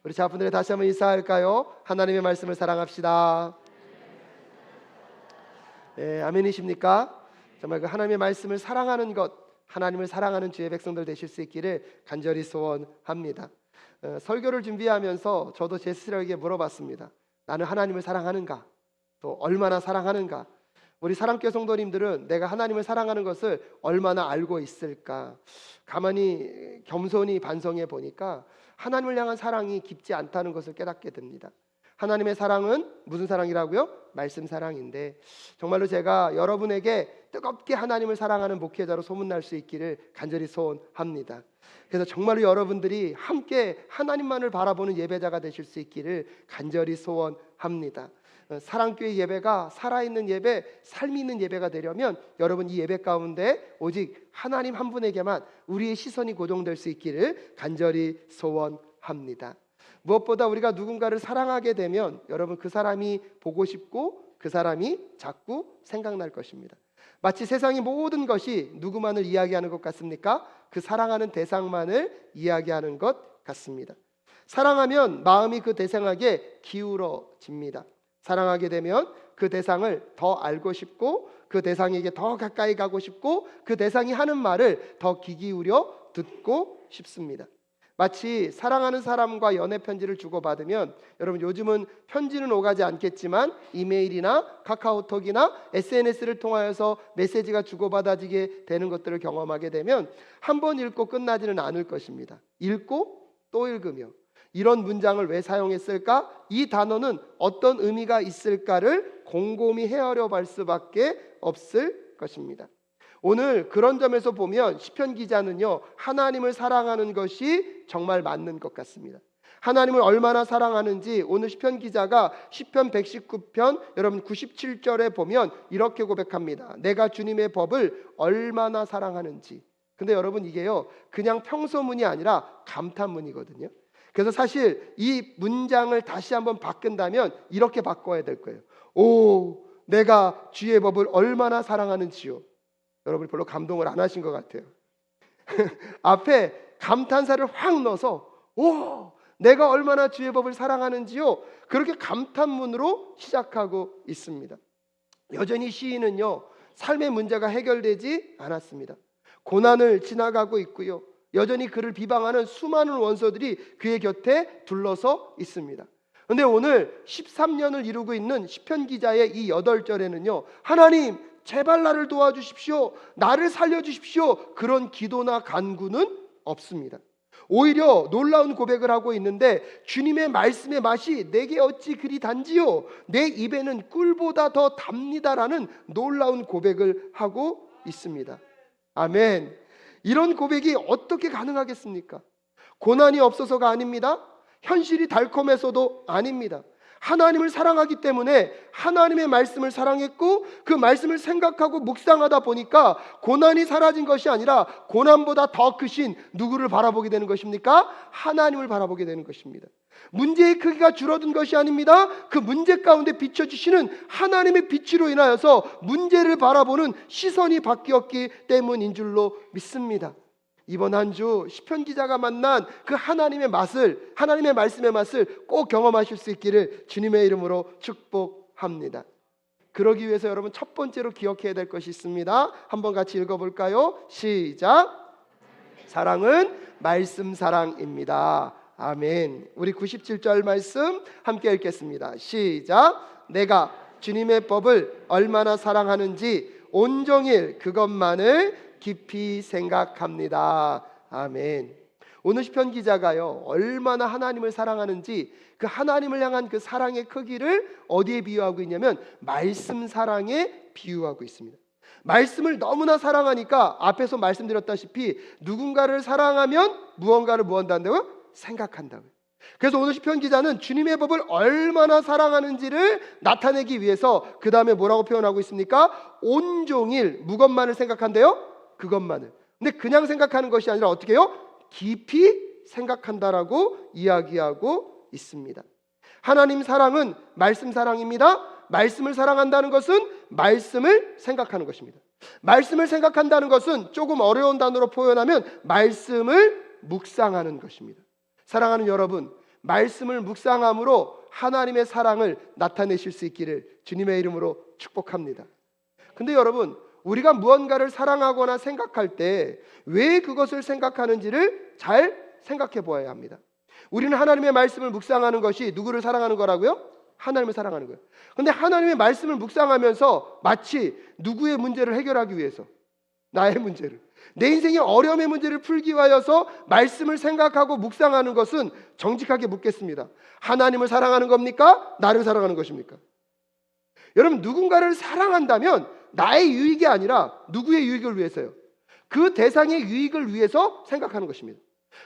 우리 자분들에 다시 한번 인사할까요? 하나님의 말씀을 사랑합시다. 네, 아멘이십니까? 정말 그 하나님의 말씀을 사랑하는 것, 하나님을 사랑하는 주의 백성들 되실 수 있기를 간절히 소원합니다. 설교를 준비하면서 저도 제 스스로에게 물어봤습니다. 나는 하나님을 사랑하는가? 또 얼마나 사랑하는가? 우리 사랑교회 성도님들은 내가 하나님을 사랑하는 것을 얼마나 알고 있을까? 가만히 겸손히 반성해 보니까 하나님을 향한 사랑이 깊지 않다는 것을 깨닫게 됩니다. 하나님의 사랑은 무슨 사랑이라고요? 말씀 사랑인데, 정말로 제가 여러분에게 뜨겁게 하나님을 사랑하는 목회자로 소문날 수 있기를 간절히 소원합니다. 그래서 정말로 여러분들이 함께 하나님만을 바라보는 예배자가 되실 수 있기를 간절히 소원합니다. 사랑교회 예배가 살아있는 예배, 삶이 있는 예배가 되려면 여러분 이 예배 가운데 오직 하나님 한 분에게만 우리의 시선이 고정될 수 있기를 간절히 소원합니다. 무엇보다 우리가 누군가를 사랑하게 되면 여러분 그 사람이 보고 싶고 그 사람이 자꾸 생각날 것입니다. 마치 세상의 모든 것이 누구만을 이야기하는 것 같습니까? 그 사랑하는 대상만을 이야기하는 것 같습니다. 사랑하면 마음이 그 대상에게 기울어집니다. 사랑하게 되면 그 대상을 더 알고 싶고 그 대상에게 더 가까이 가고 싶고 그 대상이 하는 말을 더 귀 기울여 듣고 싶습니다. 마치 사랑하는 사람과 연애 편지를 주고받으면 여러분 요즘은 편지는 오가지 않겠지만 이메일이나 카카오톡이나 SNS를 통하여서 메시지가 주고받아지게 되는 것들을 경험하게 되면 한 번 읽고 끝나지는 않을 것입니다. 읽고 또 읽으며 이런 문장을 왜 사용했을까? 이 단어는 어떤 의미가 있을까를 곰곰이 헤아려 볼 수밖에 없을 것입니다. 오늘 그런 점에서 보면 시편 기자는요, 하나님을 사랑하는 것이 정말 맞는 것 같습니다. 하나님을 얼마나 사랑하는지 오늘 시편 기자가 시편 119편 여러분 97절에 보면 이렇게 고백합니다. 내가 주님의 법을 얼마나 사랑하는지. 근데 여러분 이게요, 그냥 평소문이 아니라 감탄문이거든요. 그래서 사실 이 문장을 다시 한번 바꾼다면 이렇게 바꿔야 될 거예요. 오, 내가 주의 법을 얼마나 사랑하는지요. 여러분이 별로 감동을 안 하신 것 같아요. 앞에 감탄사를 확 넣어서 오, 내가 얼마나 주의 법을 사랑하는지요. 그렇게 감탄문으로 시작하고 있습니다. 여전히 시인은요, 삶의 문제가 해결되지 않았습니다. 고난을 지나가고 있고요. 여전히 그를 비방하는 수많은 원수들이 그의 곁에 둘러서 있습니다. 그런데 오늘 13년을 이루고 있는 시편 기자의 이 8절에는요, 하나님 제발 나를 도와주십시오, 나를 살려주십시오, 그런 기도나 간구는 없습니다. 오히려 놀라운 고백을 하고 있는데 주님의 말씀의 맛이 내게 어찌 그리 단지요, 내 입에는 꿀보다 더 답니다라는 놀라운 고백을 하고 있습니다. 아멘. 이런 고백이 어떻게 가능하겠습니까? 고난이 없어서가 아닙니다. 현실이 달콤해서도 아닙니다. 하나님을 사랑하기 때문에 하나님의 말씀을 사랑했고 그 말씀을 생각하고 묵상하다 보니까 고난이 사라진 것이 아니라 고난보다 더 크신 누구를 바라보게 되는 것입니까? 하나님을 바라보게 되는 것입니다. 문제의 크기가 줄어든 것이 아닙니다. 그 문제 가운데 비춰주시는 하나님의 빛으로 인하여서 문제를 바라보는 시선이 바뀌었기 때문인 줄로 믿습니다. 이번 한 주 시편 기자가 만난 그 하나님의 맛을, 하나님의 말씀의 맛을 꼭 경험하실 수 있기를 주님의 이름으로 축복합니다. 그러기 위해서 여러분 첫 번째로 기억해야 될 것이 있습니다. 한번 같이 읽어볼까요? 시작. 사랑은 말씀 사랑입니다. 아멘. 우리 97절 말씀 함께 읽겠습니다. 시작. 내가 주님의 법을 얼마나 사랑하는지 온종일 그것만을 깊이 생각합니다. 아멘. 오늘 시편 기자가요, 얼마나 하나님을 사랑하는지 그 하나님을 향한 그 사랑의 크기를 어디에 비유하고 있냐면 말씀 사랑에 비유하고 있습니다. 말씀을 너무나 사랑하니까 앞에서 말씀드렸다시피 누군가를 사랑하면 무언가를 한다고요? 생각한다고요. 그래서 오늘 시편 기자는 주님의 법을 얼마나 사랑하는지를 나타내기 위해서 그 다음에 뭐라고 표현하고 있습니까? 온종일 무것만을 생각한대요. 그것만을. 근데 그냥 생각하는 것이 아니라 어떻게 해요? 깊이 생각한다라고 이야기하고 있습니다. 하나님 사랑은 말씀 사랑입니다. 말씀을 사랑한다는 것은 말씀을 생각하는 것입니다. 말씀을 생각한다는 것은 조금 어려운 단어로 표현하면 말씀을 묵상하는 것입니다. 사랑하는 여러분, 말씀을 묵상함으로 하나님의 사랑을 나타내실 수 있기를 주님의 이름으로 축복합니다. 근데 여러분, 우리가 무언가를 사랑하거나 생각할 때 왜 그것을 생각하는지를 잘 생각해 보아야 합니다. 우리는 하나님의 말씀을 묵상하는 것이 누구를 사랑하는 거라고요? 하나님을 사랑하는 거예요. 근데 하나님의 말씀을 묵상하면서 마치 누구의 문제를 해결하기 위해서, 나의 문제를, 내 인생의 어려움의 문제를 풀기 위하여서 말씀을 생각하고 묵상하는 것은 정직하게 묻겠습니다. 하나님을 사랑하는 겁니까? 나를 사랑하는 것입니까? 여러분, 누군가를 사랑한다면 나의 유익이 아니라 누구의 유익을 위해서요? 그 대상의 유익을 위해서 생각하는 것입니다.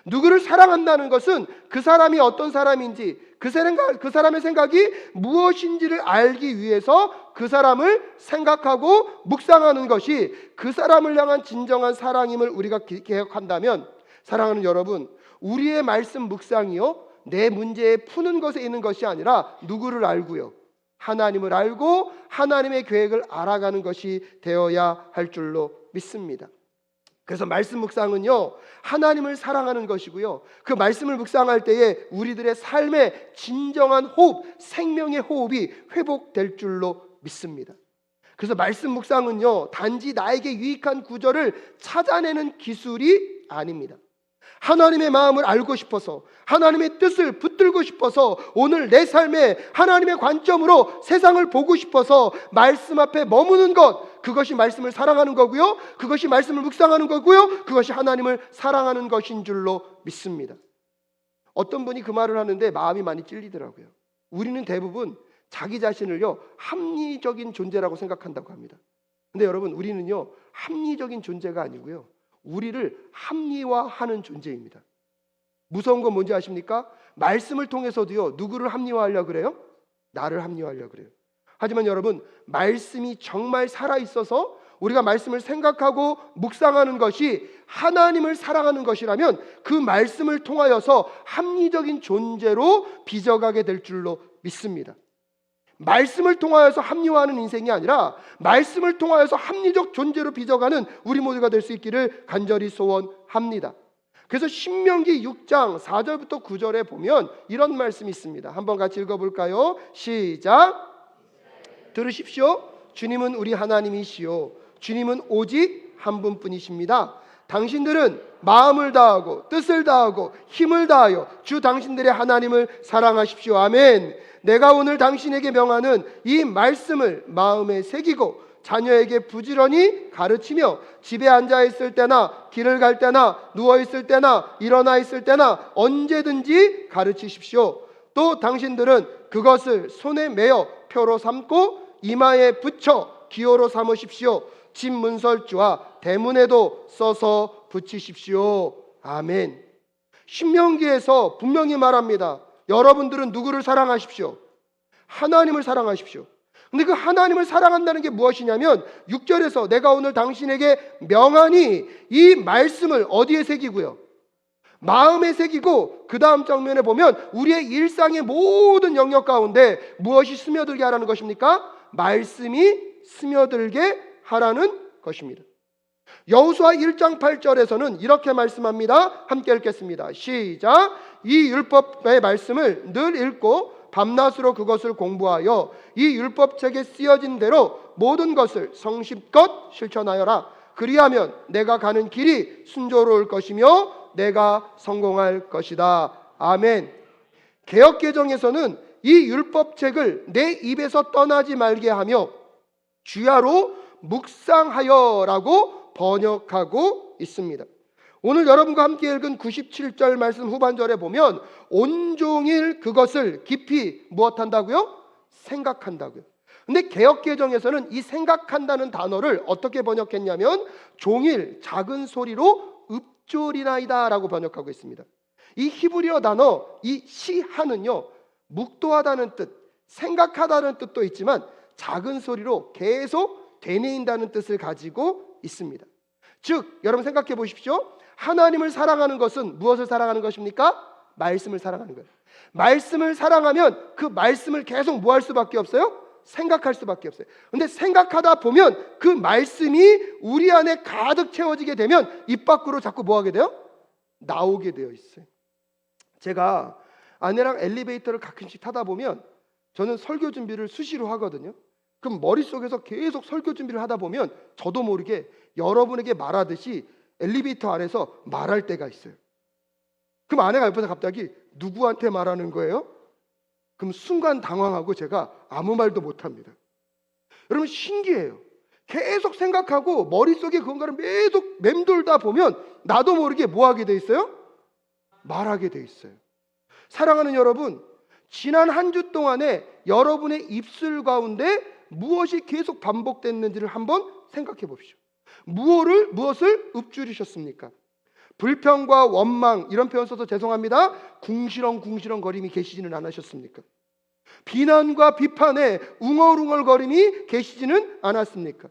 누구를 사랑한다는 것은 그 사람이 어떤 사람인지, 그 사람의 생각이 무엇인지를 알기 위해서 그 사람을 생각하고 묵상하는 것이 그 사람을 향한 진정한 사랑임을 우리가 기억한다면, 사랑하는 여러분, 우리의 말씀 묵상이요, 내 문제에 푸는 것에 있는 것이 아니라 누구를 알고요, 하나님을 알고 하나님의 계획을 알아가는 것이 되어야 할 줄로 믿습니다. 그래서 말씀 묵상은요, 하나님을 사랑하는 것이고요, 그 말씀을 묵상할 때에 우리들의 삶의 진정한 호흡, 생명의 호흡이 회복될 줄로 믿습니다. 그래서 말씀 묵상은요, 단지 나에게 유익한 구절을 찾아내는 기술이 아닙니다. 하나님의 마음을 알고 싶어서, 하나님의 뜻을 붙들고 싶어서, 오늘 내 삶에 하나님의 관점으로 세상을 보고 싶어서 말씀 앞에 머무는 것, 그것이 말씀을 사랑하는 거고요, 그것이 말씀을 묵상하는 거고요, 그것이 하나님을 사랑하는 것인 줄로 믿습니다. 어떤 분이 그 말을 하는데 마음이 많이 찔리더라고요. 우리는 대부분 자기 자신을요, 합리적인 존재라고 생각한다고 합니다. 근데 여러분, 우리는요, 합리적인 존재가 아니고요, 우리를 합리화하는 존재입니다. 무서운 건 뭔지 아십니까? 말씀을 통해서도요, 누구를 합리화하려고 그래요? 나를 합리화하려고 그래요. 하지만 여러분, 말씀이 정말 살아있어서 우리가 말씀을 생각하고 묵상하는 것이 하나님을 사랑하는 것이라면 그 말씀을 통하여서 합리적인 존재로 빚어가게 될 줄로 믿습니다. 말씀을 통하여서 합리화하는 인생이 아니라 말씀을 통하여서 합리적 존재로 빚어가는 우리 모두가 될 수 있기를 간절히 소원합니다. 그래서 신명기 6장 4절부터 9절에 보면 이런 말씀이 있습니다. 한번 같이 읽어볼까요? 시작. 들으십시오. 주님은 우리 하나님이시요, 주님은 오직 한 분뿐이십니다. 당신들은 마음을 다하고 뜻을 다하고 힘을 다하여 주 당신들의 하나님을 사랑하십시오. 아멘. 내가 오늘 당신에게 명하는 이 말씀을 마음에 새기고 자녀에게 부지런히 가르치며 집에 앉아 있을 때나 길을 갈 때나 누워 있을 때나 일어나 있을 때나 언제든지 가르치십시오. 또 당신들은 그것을 손에 메어 표로 삼고 이마에 붙여 기호로 삼으십시오. 집 문설주와 대문에도 써서 붙이십시오. 아멘. 신명기에서 분명히 말합니다. 여러분들은 누구를 사랑하십시오? 하나님을 사랑하십시오. 근데 그 하나님을 사랑한다는 게 무엇이냐면 6절에서 내가 오늘 당신에게 명하니, 이 말씀을 어디에 새기고요? 마음에 새기고, 그 다음 장면에 보면 우리의 일상의 모든 영역 가운데 무엇이 스며들게 하라는 것입니까? 말씀이 스며들게 하라는 것입니다. 여호수아 1장 8절에서는 이렇게 말씀합니다. 함께 읽겠습니다. 시작. 이 율법의 말씀을 늘 읽고 밤낮으로 그것을 공부하여 이 율법책에 쓰여진 대로 모든 것을 성심껏 실천하여라. 그리하면 내가 가는 길이 순조로울 것이며 내가 성공할 것이다. 아멘. 개역개정에서는 이 율법책을 내 입에서 떠나지 말게 하며 주야로 묵상하여라고 번역하고 있습니다. 오늘 여러분과 함께 읽은 97절 말씀 후반절에 보면 온종일 그것을 깊이 무엇한다고요? 생각한다고요. 근데 개역개정에서는 이 생각한다는 단어를 어떻게 번역했냐면 종일 작은 소리로 읊조리나이다 라고 번역하고 있습니다. 이 히브리어 단어, 이 시하는요, 묵도하다는 뜻, 생각하다는 뜻도 있지만 작은 소리로 계속 되뇌인다는 뜻을 가지고 있습니다. 즉, 여러분 생각해 보십시오. 하나님을 사랑하는 것은 무엇을 사랑하는 것입니까? 말씀을 사랑하는 거예요. 말씀을 사랑하면 그 말씀을 계속 뭐 할 수밖에 없어요? 생각할 수밖에 없어요. 근데 생각하다 보면 그 말씀이 우리 안에 가득 채워지게 되면 입 밖으로 자꾸 뭐 하게 돼요? 나오게 되어 있어요. 제가 아내랑 엘리베이터를 가끔씩 타다 보면 저는 설교 준비를 수시로 하거든요. 그럼 머릿속에서 계속 설교 준비를 하다 보면 저도 모르게 여러분에게 말하듯이 엘리베이터 안에서 말할 때가 있어요. 그럼 아내가 옆에서 갑자기 누구한테 말하는 거예요? 그럼 순간 당황하고 제가 아무 말도 못합니다. 여러분 신기해요. 계속 생각하고 머릿속에 그건가를 계속 맴돌다 보면 나도 모르게 뭐 하게 돼 있어요? 말하게 돼 있어요. 사랑하는 여러분, 지난 한 주 동안에 여러분의 입술 가운데 무엇이 계속 반복됐는지를 한번 생각해 봅시오. 무엇을 읊조리셨습니까? 불평과 원망 이런 표현 써서 죄송합니다. 궁시렁궁시렁 거림이 계시지는 않으셨습니까? 비난과 비판에 웅얼웅얼거림이 계시지는 않았습니까?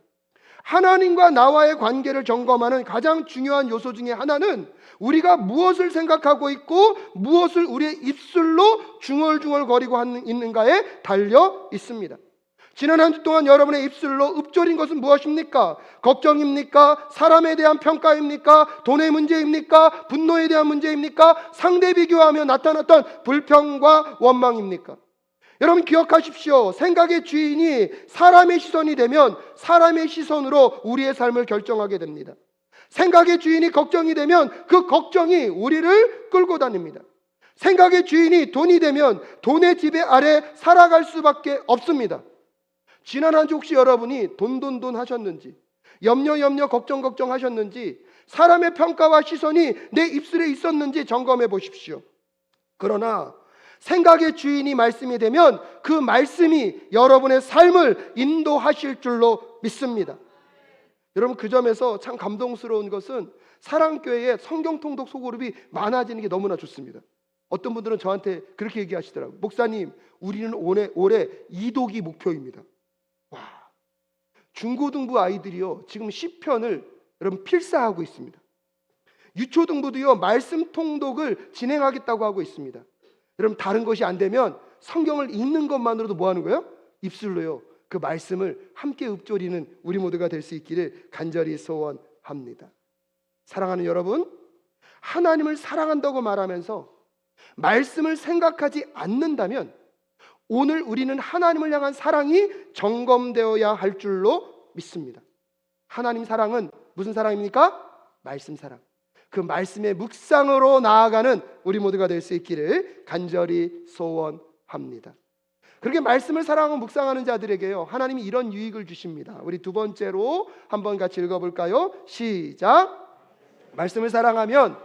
하나님과 나와의 관계를 점검하는 가장 중요한 요소 중에 하나는 우리가 무엇을 생각하고 있고 무엇을 우리의 입술로 중얼중얼거리고 있는가에 달려 있습니다. 지난 한 주 동안 여러분의 입술로 읊조린 것은 무엇입니까? 걱정입니까? 사람에 대한 평가입니까? 돈의 문제입니까? 분노에 대한 문제입니까? 상대 비교하며 나타났던 불평과 원망입니까? 여러분 기억하십시오. 생각의 주인이 사람의 시선이 되면 사람의 시선으로 우리의 삶을 결정하게 됩니다. 생각의 주인이 걱정이 되면 그 걱정이 우리를 끌고 다닙니다. 생각의 주인이 돈이 되면 돈의 지배 아래 살아갈 수밖에 없습니다. 지난 한 주 혹시 여러분이 돈 하셨는지, 염려 걱정 하셨는지, 사람의 평가와 시선이 내 입술에 있었는지 점검해 보십시오. 그러나 생각의 주인이 말씀이 되면 그 말씀이 여러분의 삶을 인도하실 줄로 믿습니다. 여러분 그 점에서 참 감동스러운 것은 사랑교회에 성경 통독 소그룹이 많아지는 게 너무나 좋습니다. 어떤 분들은 저한테 그렇게 얘기하시더라고요. 목사님, 우리는 올해 이독이 목표입니다. 와, 중고등부 아이들이요 지금 시편을 여러분 필사하고 있습니다. 유초등부도요 말씀 통독을 진행하겠다고 하고 있습니다. 여러분 다른 것이 안 되면 성경을 읽는 것만으로도 뭐 하는 거예요? 입술로요 그 말씀을 함께 읊조리는 우리 모두가 될 수 있기를 간절히 소원합니다. 사랑하는 여러분, 하나님을 사랑한다고 말하면서 말씀을 생각하지 않는다면 오늘 우리는 하나님을 향한 사랑이 점검되어야 할 줄로 믿습니다. 하나님 사랑은 무슨 사랑입니까? 말씀 사랑. 그 말씀의 묵상으로 나아가는 우리 모두가 될 수 있기를 간절히 소원합니다. 그렇게 말씀을 사랑하고 묵상하는 자들에게요 하나님이 이런 유익을 주십니다. 우리 두 번째로 한번 같이 읽어볼까요? 시작. 말씀을 사랑하면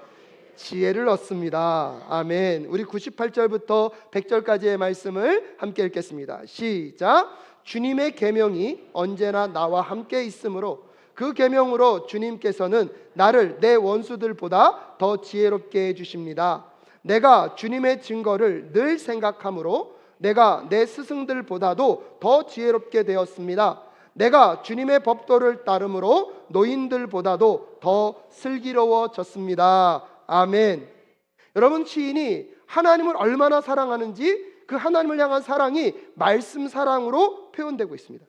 지혜를 얻습니다. 아멘. 우리 98절부터 100절까지의 말씀을 함께 읽겠습니다. 시작. 주님의 계명이 언제나 나와 함께 있으므로 그 계명으로 주님께서는 나를 내 원수들보다 더 지혜롭게 해주십니다. 내가 주님의 증거를 늘 생각하므로 내가 내 스승들보다도 더 지혜롭게 되었습니다. 내가 주님의 법도를 따름으로 노인들보다도 더 슬기로워졌습니다. 아멘. 여러분 시인이 하나님을 얼마나 사랑하는지 그 하나님을 향한 사랑이 말씀 사랑으로 표현되고 있습니다.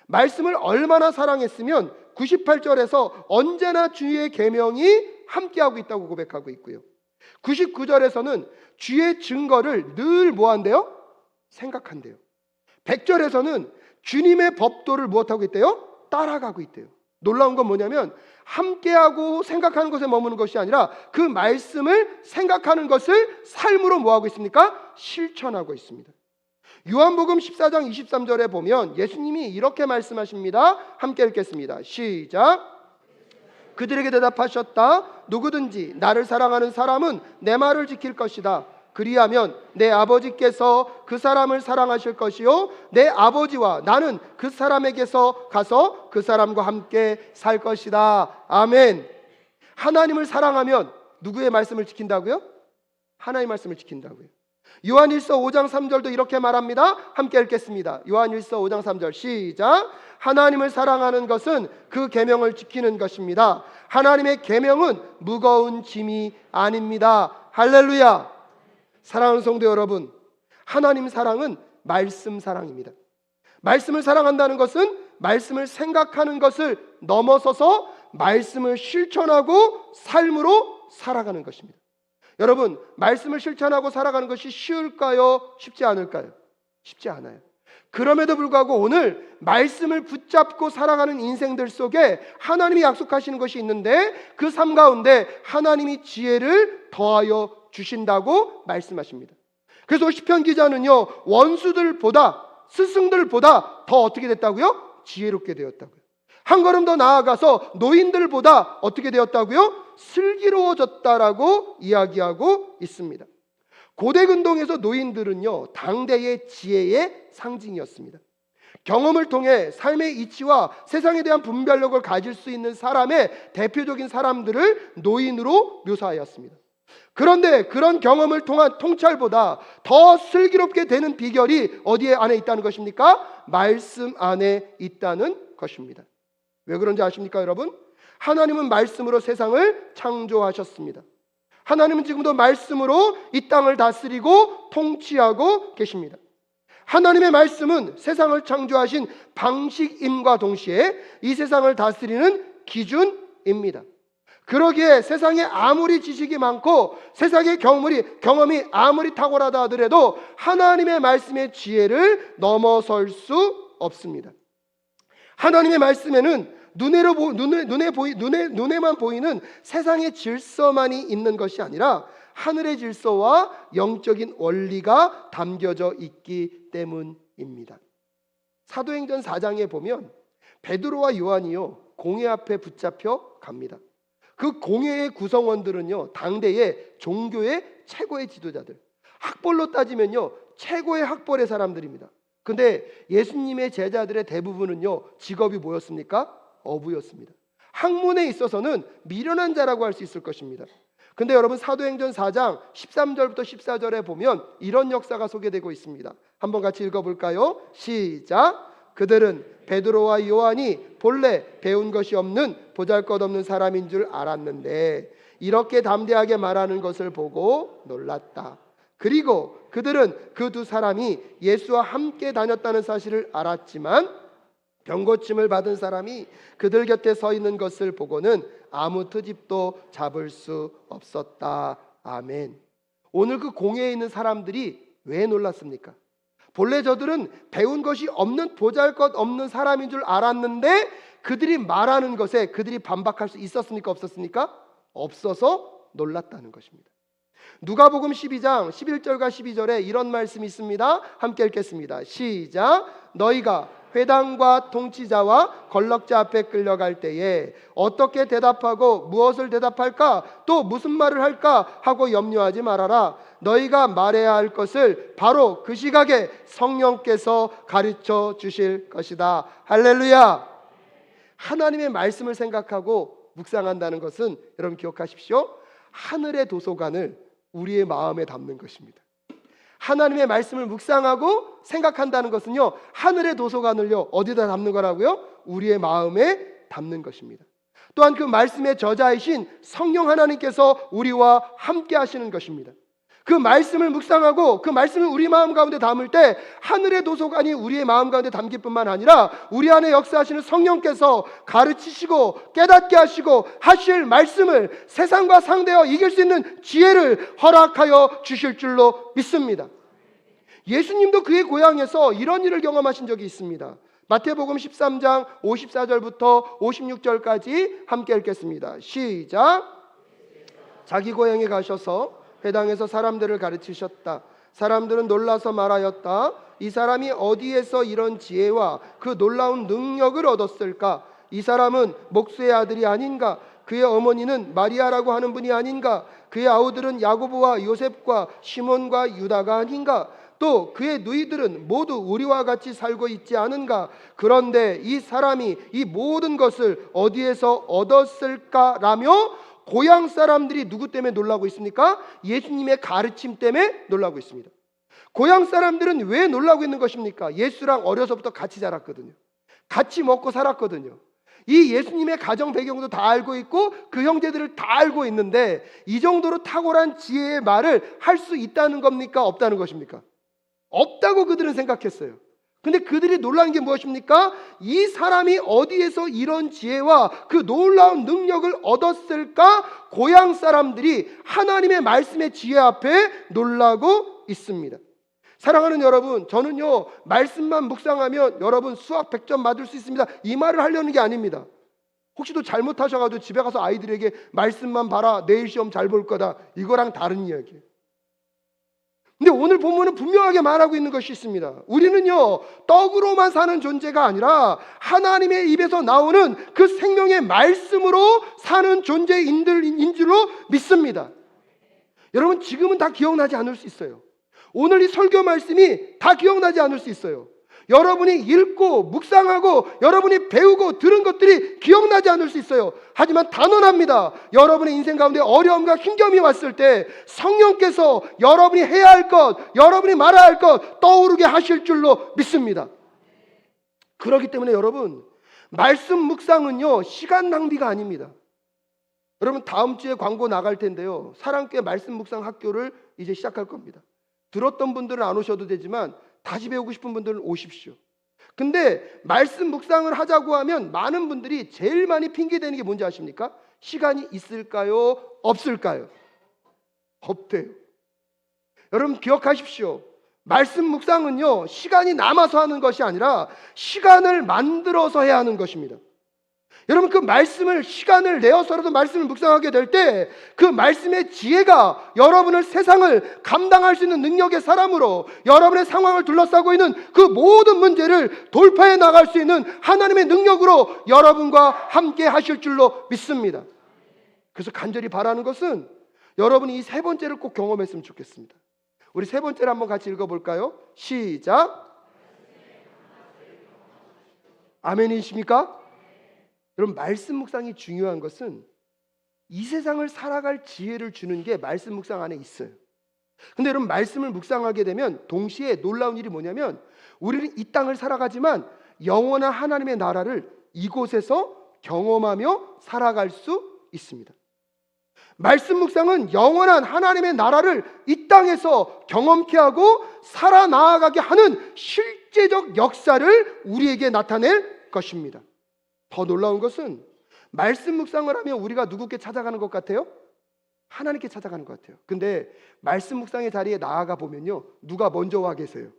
말씀을 얼마나 사랑했으면 98절에서 언제나 주의 계명이 함께하고 있다고 고백하고 있고요. 99절에서는 주의 증거를 늘 뭐한대요? 생각한대요. 100절에서는 주님의 법도를 무엇하고 있대요? 따라가고 있대요. 놀라운 건 뭐냐면 함께하고 생각하는 것에 머무는 것이 아니라 그 말씀을 생각하는 것을 삶으로 뭐하고 있습니까? 실천하고 있습니다. 요한복음 14장 23절에 보면 예수님이 이렇게 말씀하십니다. 함께 읽겠습니다. 시작. 그들에게 대답하셨다. 누구든지 나를 사랑하는 사람은 내 말을 지킬 것이다. 그리하면 내 아버지께서 그 사람을 사랑하실 것이요 내 아버지와 나는 그 사람에게서 가서 그 사람과 함께 살 것이다. 아멘. 하나님을 사랑하면 누구의 말씀을 지킨다고요? 하나님의 말씀을 지킨다고요. 요한일서 5장 3절도 이렇게 말합니다. 함께 읽겠습니다. 요한일서 5장 3절 시작. 하나님을 사랑하는 것은 그 계명을 지키는 것입니다. 하나님의 계명은 무거운 짐이 아닙니다. 할렐루야. 사랑하는 성도 여러분, 하나님 사랑은 말씀 사랑입니다. 말씀을 사랑한다는 것은 말씀을 생각하는 것을 넘어서서 말씀을 실천하고 삶으로 살아가는 것입니다. 여러분, 말씀을 실천하고 살아가는 것이 쉬울까요? 쉽지 않을까요? 쉽지 않아요. 그럼에도 불구하고 오늘 말씀을 붙잡고 살아가는 인생들 속에 하나님이 약속하시는 것이 있는데 그 삶 가운데 하나님이 지혜를 더하여 주신다고 말씀하십니다. 그래서 시편 기자는요, 원수들보다, 스승들보다 더 어떻게 됐다고요? 지혜롭게 되었다고요. 한 걸음 더 나아가서 노인들보다 어떻게 되었다고요? 슬기로워졌다라고 이야기하고 있습니다. 고대 근동에서 노인들은요, 당대의 지혜의 상징이었습니다. 경험을 통해 삶의 이치와 세상에 대한 분별력을 가질 수 있는 사람의 대표적인 사람들을 노인으로 묘사하였습니다. 그런데 그런 경험을 통한 통찰보다 더 슬기롭게 되는 비결이 어디에 안에 있다는 것입니까? 말씀 안에 있다는 것입니다. 왜 그런지 아십니까, 여러분? 하나님은 말씀으로 세상을 창조하셨습니다. 하나님은 지금도 말씀으로 이 땅을 다스리고 통치하고 계십니다. 하나님의 말씀은 세상을 창조하신 방식임과 동시에 이 세상을 다스리는 기준입니다. 그러기에 세상에 아무리 지식이 많고 세상의 경험이 아무리 탁월하다 하더라도 하나님의 말씀의 지혜를 넘어설 수 없습니다. 하나님의 말씀에는 눈에만 보이는 세상의 질서만이 있는 것이 아니라 하늘의 질서와 영적인 원리가 담겨져 있기 때문입니다. 사도행전 4장에 보면 베드로와 요한이요, 공회 앞에 붙잡혀 갑니다. 그 공회의 구성원들은요, 당대의 종교의 최고의 지도자들, 학벌로 따지면요 최고의 학벌의 사람들입니다. 근데 예수님의 제자들의 대부분은요 직업이 뭐였습니까? 어부였습니다. 학문에 있어서는 미련한 자라고 할 수 있을 것입니다. 근데 여러분, 사도행전 4장 13절부터 14절에 보면 이런 역사가 소개되고 있습니다. 한번 같이 읽어볼까요? 시작. 그들은 베드로와 요한이 본래 배운 것이 없는 보잘것없는 사람인 줄 알았는데 이렇게 담대하게 말하는 것을 보고 놀랐다. 그리고 그들은 그 두 사람이 예수와 함께 다녔다는 사실을 알았지만 병고침을 받은 사람이 그들 곁에 서 있는 것을 보고는 아무 트집도 잡을 수 없었다. 아멘. 오늘 그 공회에 있는 사람들이 왜 놀랐습니까? 본래 저들은 배운 것이 없는 보잘것없는 사람인 줄 알았는데 그들이 말하는 것에 그들이 반박할 수 있었습니까? 없었습니까? 없어서 놀랐다는 것입니다. 누가복음 12장 11절과 12절에 이런 말씀이 있습니다. 함께 읽겠습니다. 시작. 너희가 회당과 통치자와 권력자 앞에 끌려갈 때에 어떻게 대답하고 무엇을 대답할까, 또 무슨 말을 할까 하고 염려하지 말아라. 너희가 말해야 할 것을 바로 그 시각에 성령께서 가르쳐 주실 것이다. 할렐루야. 하나님의 말씀을 생각하고 묵상한다는 것은 여러분 기억하십시오, 하늘의 도서관을 우리의 마음에 담는 것입니다. 하나님의 말씀을 묵상하고 생각한다는 것은요, 하늘의 도서관을요 어디다 담는 거라고요? 우리의 마음에 담는 것입니다. 또한 그 말씀의 저자이신 성령 하나님께서 우리와 함께 하시는 것입니다. 그 말씀을 묵상하고 그 말씀을 우리 마음 가운데 담을 때 하늘의 도서관이 우리의 마음 가운데 담길 뿐만 아니라 우리 안에 역사하시는 성령께서 가르치시고 깨닫게 하시고 하실 말씀을 세상과 상대하여 이길 수 있는 지혜를 허락하여 주실 줄로 믿습니다. 예수님도 그의 고향에서 이런 일을 경험하신 적이 있습니다. 마태복음 13장 54절부터 56절까지 함께 읽겠습니다. 시작. 자기 고향에 가셔서 회당에서 사람들을 가르치셨다. 사람들은 놀라서 말하였다. 이 사람이 어디에서 이런 지혜와 그 놀라운 능력을 얻었을까? 이 사람은 목수의 아들이 아닌가? 그의 어머니는 마리아라고 하는 분이 아닌가? 그의 아우들은 야고보와 요셉과 시몬과 유다가 아닌가? 또 그의 누이들은 모두 우리와 같이 살고 있지 않은가? 그런데 이 사람이 이 모든 것을 어디에서 얻었을까라며 고향 사람들이 누구 때문에 놀라고 있습니까? 예수님의 가르침 때문에 놀라고 있습니다. 고향 사람들은 왜 놀라고 있는 것입니까? 예수랑 어려서부터 같이 자랐거든요. 같이 먹고 살았거든요. 이 예수님의 가정 배경도 다 알고 있고 그 형제들을 다 알고 있는데 이 정도로 탁월한 지혜의 말을 할 수 있다는 겁니까? 없다는 것입니까? 없다고 그들은 생각했어요. 근데 그들이 놀란 게 무엇입니까? 이 사람이 어디에서 이런 지혜와 그 놀라운 능력을 얻었을까? 고향 사람들이 하나님의 말씀의 지혜 앞에 놀라고 있습니다. 사랑하는 여러분, 저는요 말씀만 묵상하면 여러분 수학 100점 맞을 수 있습니다, 이 말을 하려는 게 아닙니다. 혹시 또 잘못하셔가지고 집에 가서 아이들에게 말씀만 봐라, 내일 시험 잘 볼 거다, 이거랑 다른 이야기예요. 근데 오늘 본문은 분명하게 말하고 있는 것이 있습니다. 우리는요 떡으로만 사는 존재가 아니라 하나님의 입에서 나오는 그 생명의 말씀으로 사는 존재인 줄로 믿습니다. 여러분, 지금은 다 기억나지 않을 수 있어요. 오늘 이 설교 말씀이 다 기억나지 않을 수 있어요. 여러분이 읽고 묵상하고 여러분이 배우고 들은 것들이 기억나지 않을 수 있어요. 하지만 단언합니다. 여러분의 인생 가운데 어려움과 힘겨움이 왔을 때 성령께서 여러분이 해야 할 것, 여러분이 말해야 할 것 떠오르게 하실 줄로 믿습니다. 그렇기 때문에 여러분, 말씀 묵상은요 시간 낭비가 아닙니다. 여러분, 다음 주에 광고 나갈 텐데요, 사랑교회 말씀 묵상 학교를 이제 시작할 겁니다. 들었던 분들은 안 오셔도 되지만 다시 배우고 싶은 분들은 오십시오. 근데 말씀 묵상을 하자고 하면 많은 분들이 제일 많이 핑계대는 게 뭔지 아십니까? 시간이 있을까요? 없을까요? 없대요. 여러분 기억하십시오. 말씀 묵상은요 시간이 남아서 하는 것이 아니라 시간을 만들어서 해야 하는 것입니다. 여러분, 그 말씀을 시간을 내어서라도 말씀을 묵상하게 될 때 그 말씀의 지혜가 여러분을, 세상을 감당할 수 있는 능력의 사람으로, 여러분의 상황을 둘러싸고 있는 그 모든 문제를 돌파해 나갈 수 있는 하나님의 능력으로 여러분과 함께 하실 줄로 믿습니다. 그래서 간절히 바라는 것은 여러분이 이 세 번째를 꼭 경험했으면 좋겠습니다. 우리 세 번째를 한번 같이 읽어볼까요? 시작. 아멘이십니까? 여러분, 말씀 묵상이 중요한 것은 이 세상을 살아갈 지혜를 주는 게 말씀 묵상 안에 있어요. 근데 여러분, 말씀을 묵상하게 되면 동시에 놀라운 일이 뭐냐면 우리는 이 땅을 살아가지만 영원한 하나님의 나라를 이곳에서 경험하며 살아갈 수 있습니다. 말씀 묵상은 영원한 하나님의 나라를 이 땅에서 경험케 하고 살아나가게 하는 실제적 역사를 우리에게 나타낼 것입니다. 더 놀라운 것은 말씀 묵상을 하면 우리가 누구께 찾아가는 것 같아요? 하나님께 찾아가는 것 같아요. 근데 말씀 묵상의 자리에 나아가 보면요, 누가 먼저 와 계세요?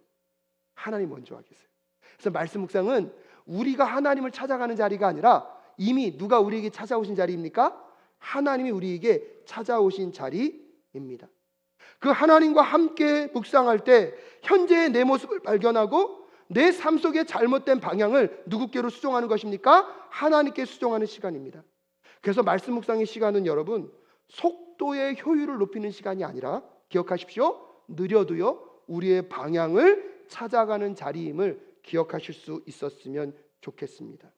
하나님 먼저 와 계세요. 그래서 말씀 묵상은 우리가 하나님을 찾아가는 자리가 아니라 이미 누가 우리에게 찾아오신 자리입니까? 하나님이 우리에게 찾아오신 자리입니다. 그 하나님과 함께 묵상할 때 현재의 내 모습을 발견하고 내 삶 속의 잘못된 방향을 누구께로 수정하는 것입니까? 하나님께 수정하는 시간입니다. 그래서 말씀 묵상의 시간은 여러분 속도의 효율을 높이는 시간이 아니라, 기억하십시오, 느려도요 우리의 방향을 찾아가는 자리임을 기억하실 수 있었으면 좋겠습니다.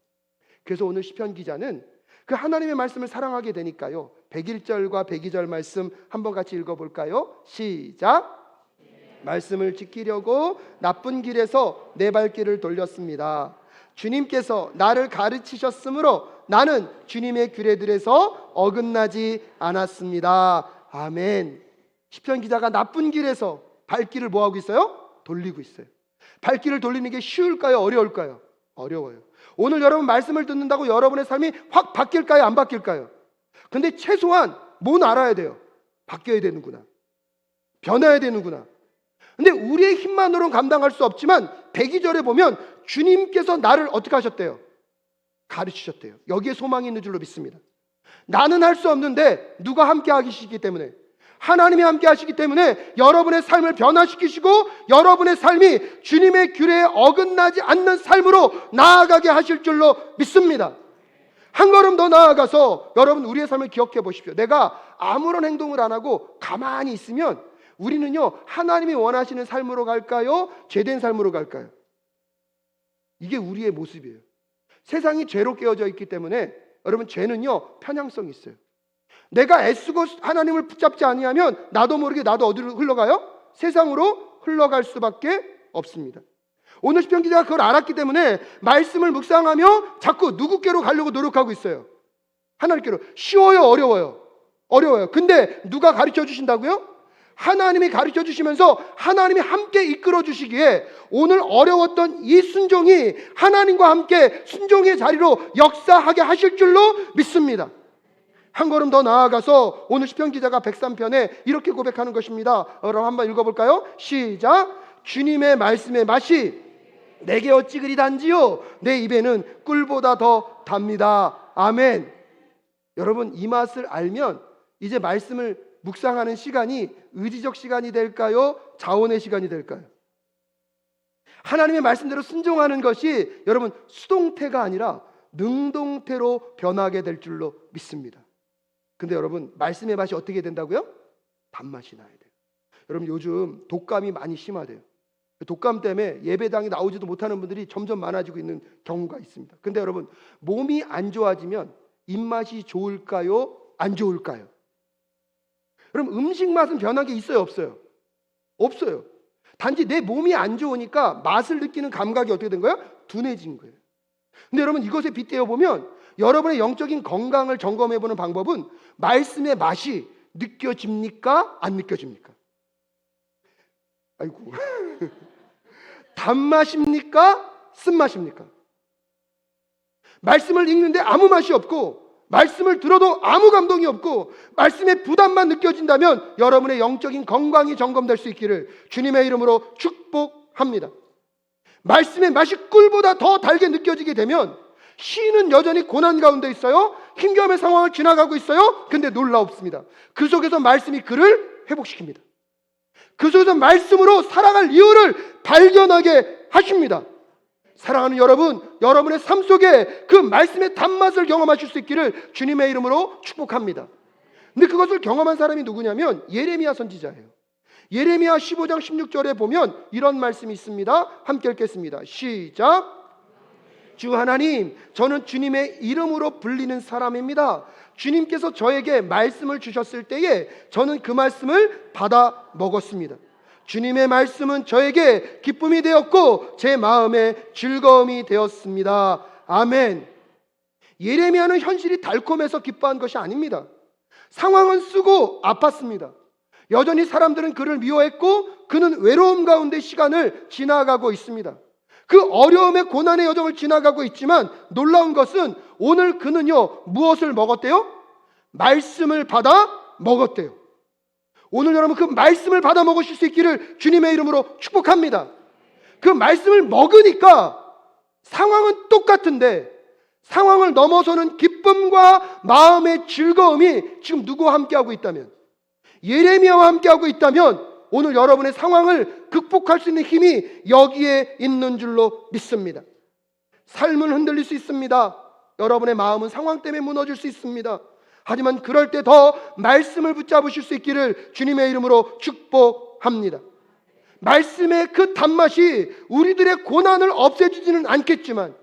그래서 오늘 시편 기자는 그 하나님의 말씀을 사랑하게 되니까요 101절과 102절 말씀 한번 같이 읽어볼까요? 시작. 말씀을 지키려고 나쁜 길에서 내 발길을 돌렸습니다. 주님께서 나를 가르치셨으므로 나는 주님의 규례들에서 어긋나지 않았습니다. 아멘. 시편 기자가 나쁜 길에서 발길을 뭐하고 있어요? 돌리고 있어요. 발길을 돌리는 게 쉬울까요? 어려울까요? 어려워요. 오늘 여러분 말씀을 듣는다고 여러분의 삶이 확 바뀔까요? 안 바뀔까요? 근데 최소한 뭔 알아야 돼요? 바뀌어야 되는구나, 변해야 되는구나. 근데 우리의 힘만으로는 감당할 수 없지만 102절에 보면 주님께서 나를 어떻게 하셨대요? 가르치셨대요. 여기에 소망이 있는 줄로 믿습니다. 나는 할 수 없는데 누가 함께 하시기 때문에, 하나님이 함께 하시기 때문에 여러분의 삶을 변화시키시고 여러분의 삶이 주님의 규례에 어긋나지 않는 삶으로 나아가게 하실 줄로 믿습니다. 한 걸음 더 나아가서 여러분 우리의 삶을 기억해 보십시오. 내가 아무런 행동을 안 하고 가만히 있으면 우리는요 하나님이 원하시는 삶으로 갈까요? 죄된 삶으로 갈까요? 이게 우리의 모습이에요. 세상이 죄로 깨어져 있기 때문에 여러분 죄는요 편향성이 있어요. 내가 애쓰고 하나님을 붙잡지 아니하면 나도 모르게 나도 어디로 흘러가요? 세상으로 흘러갈 수밖에 없습니다. 오늘 시편 기자가 그걸 알았기 때문에 말씀을 묵상하며 자꾸 누구께로 가려고 노력하고 있어요. 하나님께로. 쉬워요? 어려워요? 어려워요. 근데 누가 가르쳐 주신다고요? 하나님이 가르쳐 주시면서 하나님이 함께 이끌어 주시기에 오늘 어려웠던 이 순종이 하나님과 함께 순종의 자리로 역사하게 하실 줄로 믿습니다. 한 걸음 더 나아가서 오늘 시편 기자가 103편에 이렇게 고백하는 것입니다. 그럼 한번 읽어볼까요? 시작. 주님의 말씀의 맛이 내게 어찌 그리 단지요, 내 입에는 꿀보다 더 답니다. 아멘. 여러분, 이 맛을 알면 이제 말씀을 묵상하는 시간이 의지적 시간이 될까요? 자원의 시간이 될까요? 하나님의 말씀대로 순종하는 것이 여러분 수동태가 아니라 능동태로 변하게 될 줄로 믿습니다. 근데 여러분, 말씀의 맛이 어떻게 된다고요? 단맛이 나야 돼요. 여러분, 요즘 독감이 많이 심하대요. 독감 때문에 예배당에 나오지도 못하는 분들이 점점 많아지고 있는 경우가 있습니다. 근데 여러분, 몸이 안 좋아지면 입맛이 좋을까요? 안 좋을까요? 그럼 음식 맛은 변한 게 있어요, 없어요? 없어요. 단지 내 몸이 안 좋으니까 맛을 느끼는 감각이 어떻게 된 거예요? 둔해진 거예요. 근데 여러분, 이것에 빗대어 보면 여러분의 영적인 건강을 점검해 보는 방법은 말씀의 맛이 느껴집니까? 안 느껴집니까? 아이고. 단맛입니까? 쓴맛입니까? 말씀을 읽는데 아무 맛이 없고 말씀을 들어도 아무 감동이 없고 말씀의 부담만 느껴진다면 여러분의 영적인 건강이 점검될 수 있기를 주님의 이름으로 축복합니다. 말씀의 맛이 꿀보다 더 달게 느껴지게 되면 시인은 여전히 고난 가운데 있어요. 힘겨움의 상황을 지나가고 있어요. 근데 놀라웠습니다. 그 속에서 말씀이 그를 회복시킵니다. 그 속에서 말씀으로 살아갈 이유를 발견하게 하십니다. 사랑하는 여러분, 여러분의 삶 속에 그 말씀의 단맛을 경험하실 수 있기를 주님의 이름으로 축복합니다. 근데 그것을 경험한 사람이 누구냐면 예레미야 선지자예요. 예레미야 15장 16절에 보면 이런 말씀이 있습니다. 함께 읽겠습니다. 시작. 주 하나님, 저는 주님의 이름으로 불리는 사람입니다. 주님께서 저에게 말씀을 주셨을 때에 저는 그 말씀을 받아 먹었습니다. 주님의 말씀은 저에게 기쁨이 되었고 제 마음에 즐거움이 되었습니다. 아멘. 예레미야는 현실이 달콤해서 기뻐한 것이 아닙니다. 상황은 쓰고 아팠습니다. 여전히 사람들은 그를 미워했고 그는 외로움 가운데 시간을 지나가고 있습니다. 그 어려움의 고난의 여정을 지나가고 있지만 놀라운 것은 오늘 그는요, 무엇을 먹었대요? 말씀을 받아 먹었대요. 오늘 여러분, 그 말씀을 받아 먹으실 수 있기를 주님의 이름으로 축복합니다. 그 말씀을 먹으니까 상황은 똑같은데 상황을 넘어서는 기쁨과 마음의 즐거움이 지금 누구와 함께하고 있다면, 예레미야와 함께하고 있다면 오늘 여러분의 상황을 극복할 수 있는 힘이 여기에 있는 줄로 믿습니다. 삶은 흔들릴 수 있습니다. 여러분의 마음은 상황 때문에 무너질 수 있습니다. 하지만 그럴 때 더 말씀을 붙잡으실 수 있기를 주님의 이름으로 축복합니다. 말씀의 그 단맛이 우리들의 고난을 없애주지는 않겠지만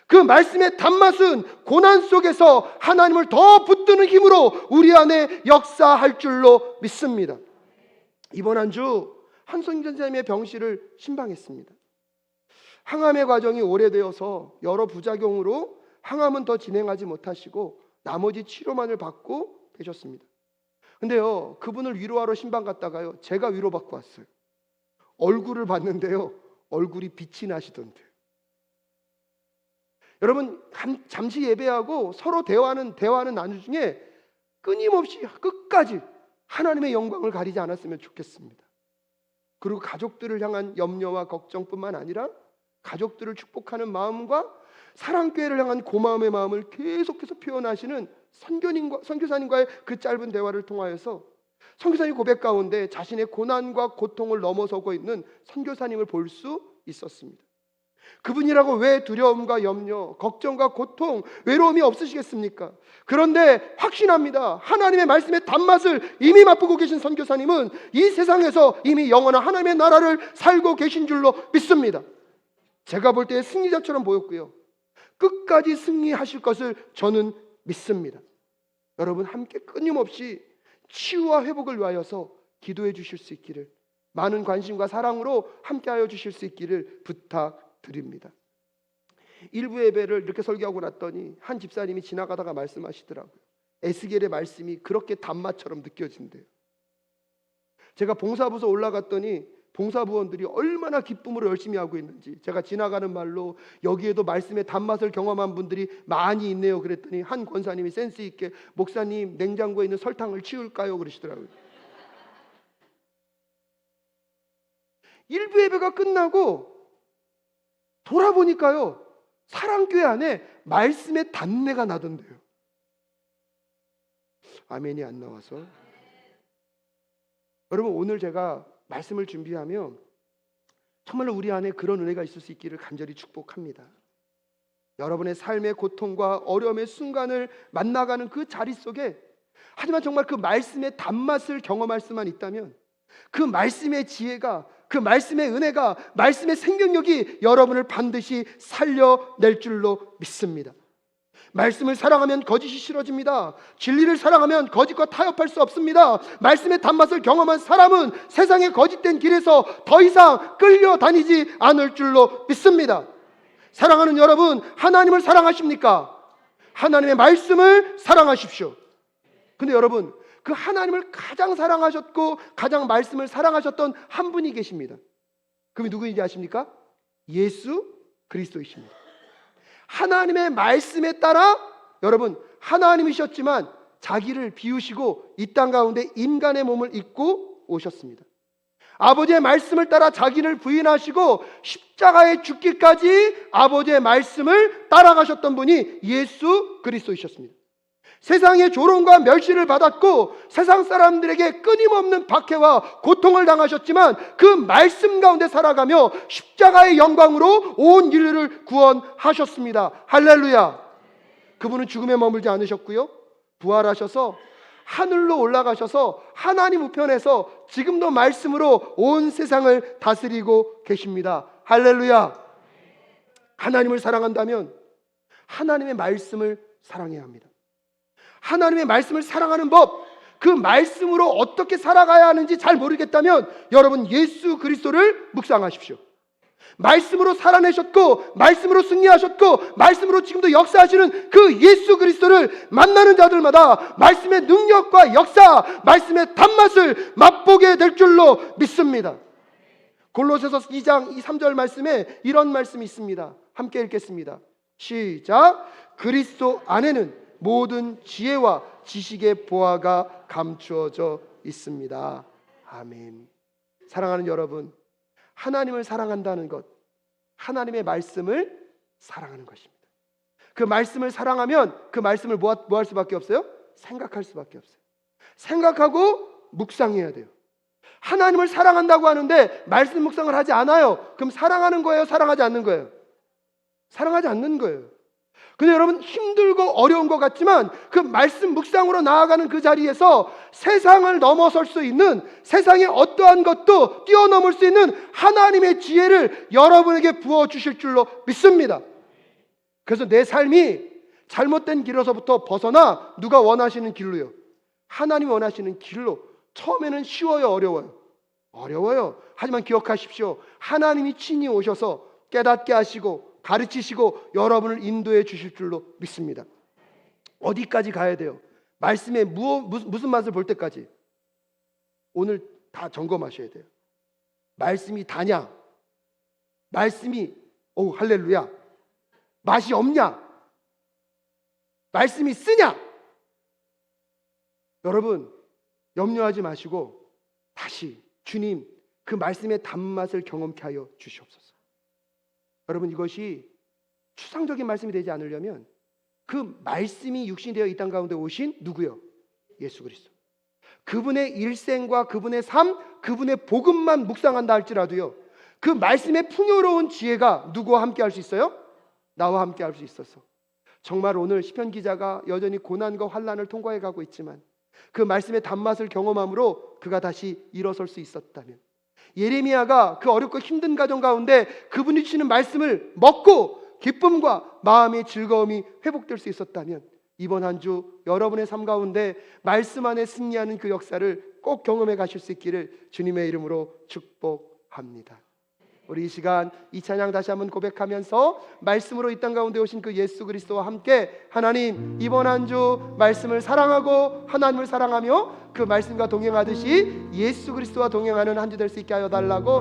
그 말씀의 단맛은 고난 속에서 하나님을 더 붙드는 힘으로 우리 안에 역사할 줄로 믿습니다. 이번 한 주 한성진 선생님의 병실을 신방했습니다. 항암의 과정이 오래되어서 여러 부작용으로 항암은 더 진행하지 못하시고 나머지 치료만을 받고 계셨습니다. 근데요, 그분을 위로하러 신방 갔다가요, 제가 위로받고 왔어요. 얼굴을 봤는데요, 얼굴이 빛이 나시던데요. 여러분, 잠시 예배하고 서로 대화하는 나누 중에 끊임없이 끝까지 하나님의 영광을 가리지 않았으면 좋겠습니다. 그리고 가족들을 향한 염려와 걱정뿐만 아니라 가족들을 축복하는 마음과 사랑교회를 향한 고마움의 마음을 계속해서 표현하시는 선교사님과의 그 짧은 대화를 통하여서 선교사님 고백 가운데 자신의 고난과 고통을 넘어서고 있는 선교사님을 볼 수 있었습니다. 그분이라고 왜 두려움과 염려, 걱정과 고통, 외로움이 없으시겠습니까? 그런데 확신합니다. 하나님의 말씀의 단맛을 이미 맛보고 계신 선교사님은 이 세상에서 이미 영원한 하나님의 나라를 살고 계신 줄로 믿습니다. 제가 볼 때 승리자처럼 보였고요, 끝까지 승리하실 것을 저는 믿습니다. 여러분, 함께 끊임없이 치유와 회복을 위하여서 기도해 주실 수 있기를, 많은 관심과 사랑으로 함께하여 주실 수 있기를 부탁드립니다. 일부 예배를 이렇게 설교하고 났더니 한 집사님이 지나가다가 말씀하시더라고요. 에스겔의 말씀이 그렇게 단맛처럼 느껴진대요. 제가 봉사부서 올라갔더니 봉사부원들이 얼마나 기쁨으로 열심히 하고 있는지, 제가 지나가는 말로 여기에도 말씀의 단맛을 경험한 분들이 많이 있네요 그랬더니 한 권사님이 센스 있게 목사님 냉장고에 있는 설탕을 치울까요 그러시더라고요. 일부 예배가 끝나고 돌아보니까요 사랑교회 안에 말씀의 단내가 나던데요. 아멘이 안 나와서. 여러분, 오늘 제가 말씀을 준비하며 정말로 우리 안에 그런 은혜가 있을 수 있기를 간절히 축복합니다. 여러분의 삶의 고통과 어려움의 순간을 만나가는 그 자리 속에, 하지만 정말 그 말씀의 단맛을 경험할 수만 있다면 그 말씀의 지혜가, 그 말씀의 은혜가, 말씀의 생명력이 여러분을 반드시 살려낼 줄로 믿습니다. 말씀을 사랑하면 거짓이 싫어집니다. 진리를 사랑하면 거짓과 타협할 수 없습니다. 말씀의 단맛을 경험한 사람은 세상의 거짓된 길에서 더 이상 끌려다니지 않을 줄로 믿습니다. 사랑하는 여러분, 하나님을 사랑하십니까? 하나님의 말씀을 사랑하십시오. 근데 여러분, 그 하나님을 가장 사랑하셨고 가장 말씀을 사랑하셨던 한 분이 계십니다. 그분이 누구인지 아십니까? 예수 그리스도이십니다. 하나님의 말씀에 따라 여러분 하나님이셨지만 자기를 비우시고 이 땅 가운데 인간의 몸을 입고 오셨습니다. 아버지의 말씀을 따라 자기를 부인하시고 십자가에 죽기까지 아버지의 말씀을 따라가셨던 분이 예수 그리스도이셨습니다. 세상의 조롱과 멸시를 받았고 세상 사람들에게 끊임없는 박해와 고통을 당하셨지만 그 말씀 가운데 살아가며 십자가의 영광으로 온 인류를 구원하셨습니다. 할렐루야. 그분은 죽음에 머물지 않으셨고요, 부활하셔서 하늘로 올라가셔서 하나님 우편에서 지금도 말씀으로 온 세상을 다스리고 계십니다. 할렐루야. 하나님을 사랑한다면 하나님의 말씀을 사랑해야 합니다. 하나님의 말씀을 사랑하는 법, 그 말씀으로 어떻게 살아가야 하는지 잘 모르겠다면 여러분 예수 그리스도를 묵상하십시오. 말씀으로 살아내셨고 말씀으로 승리하셨고 말씀으로 지금도 역사하시는 그 예수 그리스도를 만나는 자들마다 말씀의 능력과 역사, 말씀의 단맛을 맛보게 될 줄로 믿습니다. 골로새서 2장 3절 말씀에 이런 말씀이 있습니다. 함께 읽겠습니다. 시작. 그리스도 안에는 모든 지혜와 지식의 보화가 감추어져 있습니다. 아멘. 사랑하는 여러분, 하나님을 사랑한다는 것, 하나님의 말씀을 사랑하는 것입니다. 그 말씀을 사랑하면 그 말씀을 뭐 할 수밖에 없어요? 생각할 수밖에 없어요. 생각하고 묵상해야 돼요. 하나님을 사랑한다고 하는데 말씀 묵상을 하지 않아요. 그럼 사랑하는 거예요? 사랑하지 않는 거예요? 사랑하지 않는 거예요. 근데 여러분, 힘들고 어려운 것 같지만 그 말씀 묵상으로 나아가는 그 자리에서 세상을 넘어설 수 있는, 세상의 어떠한 것도 뛰어넘을 수 있는 하나님의 지혜를 여러분에게 부어주실 줄로 믿습니다. 그래서 내 삶이 잘못된 길에서부터 벗어나 누가 원하시는 길로요, 하나님이 원하시는 길로. 처음에는 쉬워요? 어려워요? 어려워요. 하지만 기억하십시오. 하나님이 친히 오셔서 깨닫게 하시고 가르치시고 여러분을 인도해 주실 줄로 믿습니다. 어디까지 가야 돼요? 말씀에 무슨 맛을 볼 때까지? 오늘 다 점검하셔야 돼요. 말씀이 다냐? 말씀이 할렐루야, 맛이 없냐? 말씀이 쓰냐? 여러분, 염려하지 마시고 다시 주님 그 말씀의 단맛을 경험케 하여 주시옵소서. 여러분, 이것이 추상적인 말씀이 되지 않으려면 그 말씀이 육신이 되어 이 땅 가운데 오신 누구요? 예수 그리스도. 그분의 일생과 그분의 삶, 그분의 복음만 묵상한다 할지라도요, 그 말씀의 풍요로운 지혜가 누구와 함께 할 수 있어요? 나와 함께 할 수 있어서 정말 오늘 시편 기자가 여전히 고난과 환난을 통과해 가고 있지만 그 말씀의 단맛을 경험함으로 그가 다시 일어설 수 있었다면, 예레미야가 그 어렵고 힘든 가정 가운데 그분이 주시는 말씀을 먹고 기쁨과 마음의 즐거움이 회복될 수 있었다면, 이번 한 주 여러분의 삶 가운데 말씀 안에 승리하는 그 역사를 꼭 경험해 가실 수 있기를 주님의 이름으로 축복합니다. 우리 이 시간 이 찬양 다시 한번 고백하면서 말씀으로 이 땅 가운데 오신 그 예수 그리스도와 함께 하나님, 이번 한 주 말씀을 사랑하고 하나님을 사랑하며 그 말씀과 동행하듯이 예수 그리스도와 동행하는 한 주 될 수 있게 하여 달라고